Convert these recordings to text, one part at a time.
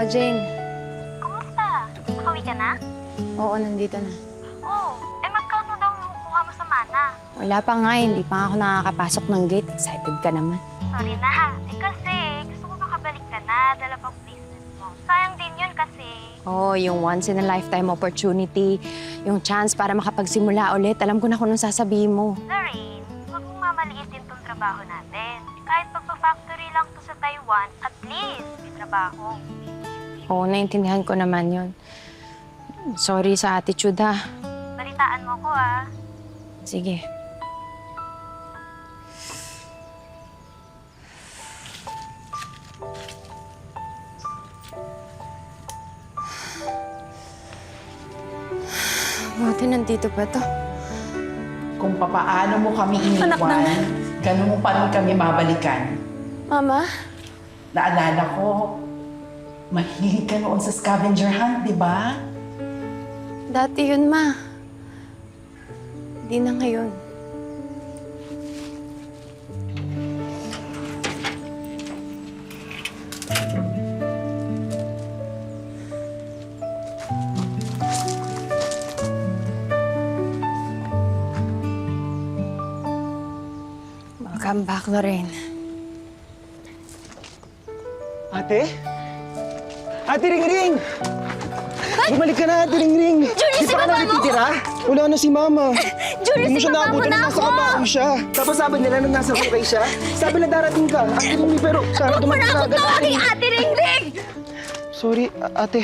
Jane. Kumusta? Nakauwi ka na? Oo, nandito na. Oo. Magkano daw nakukuha mo sa mana? Wala pa nga, hindi pa nga ako nakakapasok ng gate. Excited ka naman. Sorry na. Kasi gusto ko makabalik ka na. Dala pang business mo. Sayang din yun kasi. Oo, yung once in a lifetime opportunity. Yung chance para makapagsimula ulit. Alam ko na kung anong sasabihin mo. Lorraine, huwag mong mamaliitin tong trabaho natin. Kahit magpa-factory lang to sa Taiwan, at least may trabaho. Oo, naintindihan ko naman yun. Sorry sa attitude, ha. Balitaan mo ko, ah. Sige. Buti nandito pa to. Kung papaano mo kami Anak iniwan, naman. ganun mo pa rin kami babalikan. Mama? Naalala ko, mahilig ka noon sa scavenger hunt, di ba? Dati yun, Ma. Hindi na ngayon. Welcome back, Lorraine. Ate? Ate Ring-Ring! Bumalik ka na, Ate Ring-Ring! Julie, Di si pa ka Mama na natitira? Wala na si Mama. Julie, Hindi mo si siya Mama naabutan na na nasa ako! kabaong siya. Tapos sabi nila nung nasa hukay siya, sabi na darating ka. Ate Ring-Ring, pero sana dumating ka agad. Tawagin Ate Ring-Ring! Sorry, ate.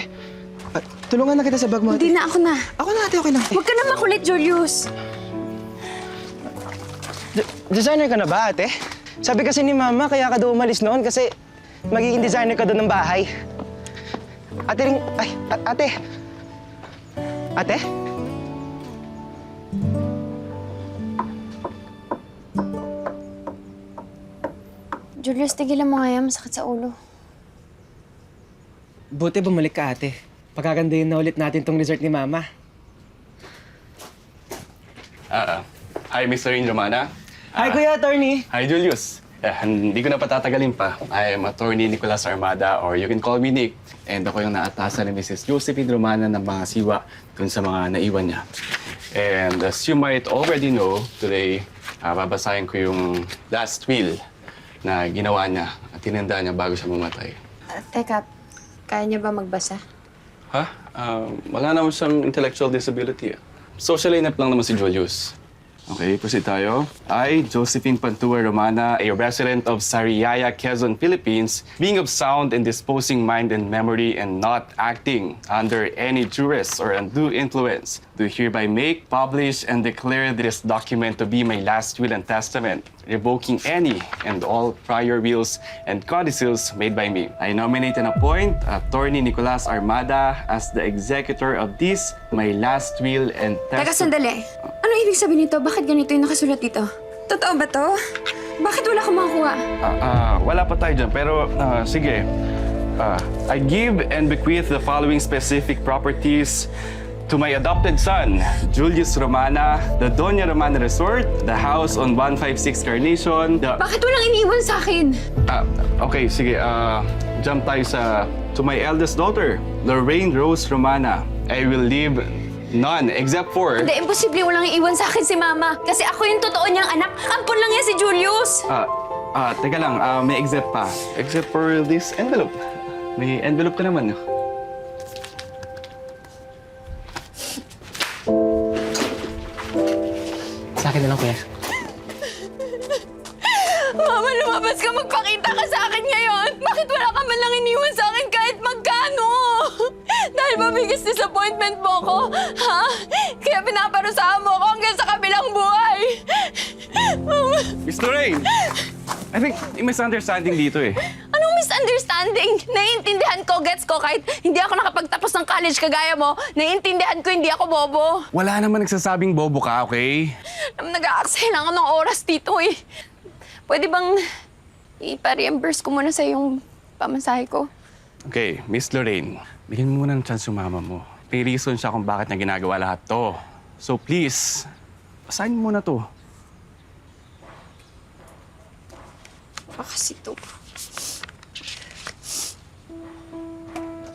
Tulungan na kita sa bag mo, ate. Hindi na ako na. Ako na, ate. Okay lang. Huwag ka na makulit, Julius. Designer ka na ba, ate? Sabi kasi ni Mama, kaya ka daw umalis noon kasi magiging designer ka doon ng bahay. Ate Ring... Ay, ate. Ate? Julius, tigilan mo nga yan. Masakit sa ulo. Buti bumalik ka, ate. Pagkagandahin na ulit natin tong resort ni Mama. Hi, Mr. Romana. Hi, Kuya Attorney! Hi, Julius. Hindi ko na patatagalin pa. I am Attorney Nicolas Armada, or you can call me Nick. And ako yung naatasan ni Mrs. Josephine Romana ng mga siwa dun sa mga naiwan niya. And as you might already know, today, babasahin ko yung last will na ginawa niya at tinanda niya bago siya mamatay. Teka, kaya niya ba magbasa? Ha? Wala naman siyang intellectual disability. Socially inept lang naman si Julius. Okay, proceed tayo. I, Josephine Pantua Romana, a resident of Sariaya, Quezon, Philippines, being of sound and disposing mind and memory and not acting under any duress or undue influence, do hereby make, publish, and declare this document to be my last will and testament, revoking any and all prior wills and codicils made by me. I nominate and appoint Attorney Nicolas Armada as the executor of this, my last will and Teka, testament. sandali. Ano ibig sabihin nito? Bakit ganito yung nakasulat dito? Totoo ba to? Bakit wala akong makakuha? Wala pa tayo dyan, pero sige. I give and bequeath the following specific properties to my adopted son, Julius Romana, the Doña Romana Resort, the house on 156 Carnation, the... Bakit walang iniwan sa akin? Okay, sige. Jump tayo to my eldest daughter, Lorraine Rose Romana. I will leave none except for... Hindi, imposible walang iiwan sa akin si Mama. Kasi ako yung totoo niyang anak. Ampon lang yan si Julius. Teka lang, may except pa. Except for this envelope. May envelope ka naman. Sa akin na lang, Kuya. Mama, lumabas ka. Magpakita ka sa akin ngayon. Bakit wala ka man lang iniwan sa akin kahit magkano? Dahil ba biggest disappointment mo ko? Ha? Kaya pinaparusahan mo ako hanggang sa kabilang buhay. Mama. Miss Lorraine! I think may misunderstanding dito eh. Anong misunderstanding? Naiintindihan ko, gets ko, kahit hindi ako nakapagtapos ng college kagaya mo, naiintindihan ko hindi ako bobo. Wala naman nagsasabing bobo ka, okay? Nag-aaksaya lang ako ng oras dito eh. Pwede bang ipa-reimburse ko muna sa yung pamasahe ko? Okay, Miss Lorraine, bigyan mo muna ng chance yung mama mo. May reason siya kung bakit niya ginagawa lahat to. So please, basahin mo muna to. Pa kasi to.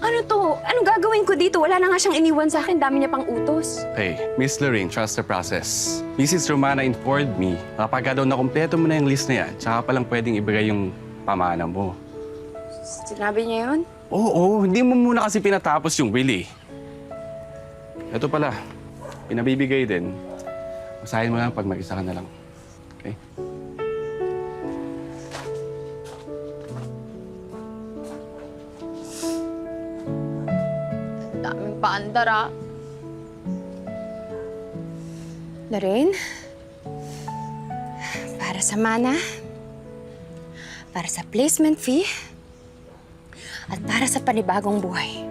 Paano to? Anong gagawin ko dito? Wala na nga siyang iniwan sa akin. Dami niya pang utos. Okay, Miss Lorraine, trust the process. Mrs. Romana informed me na kapag daw nakumpleto mo na yung list na yan, tsaka palang pwedeng ibigay yung pamana mo. Sinabi niya yun? Oo, hindi mo muna kasi pinatapos yung will eh. Ito pala, pinabibigay din. Basahin mo lang pag mag-isa ka na lang. Okay? Daming paandar, ah. Lorraine? Para sa mana, para sa placement fee, at para sa panibagong buhay.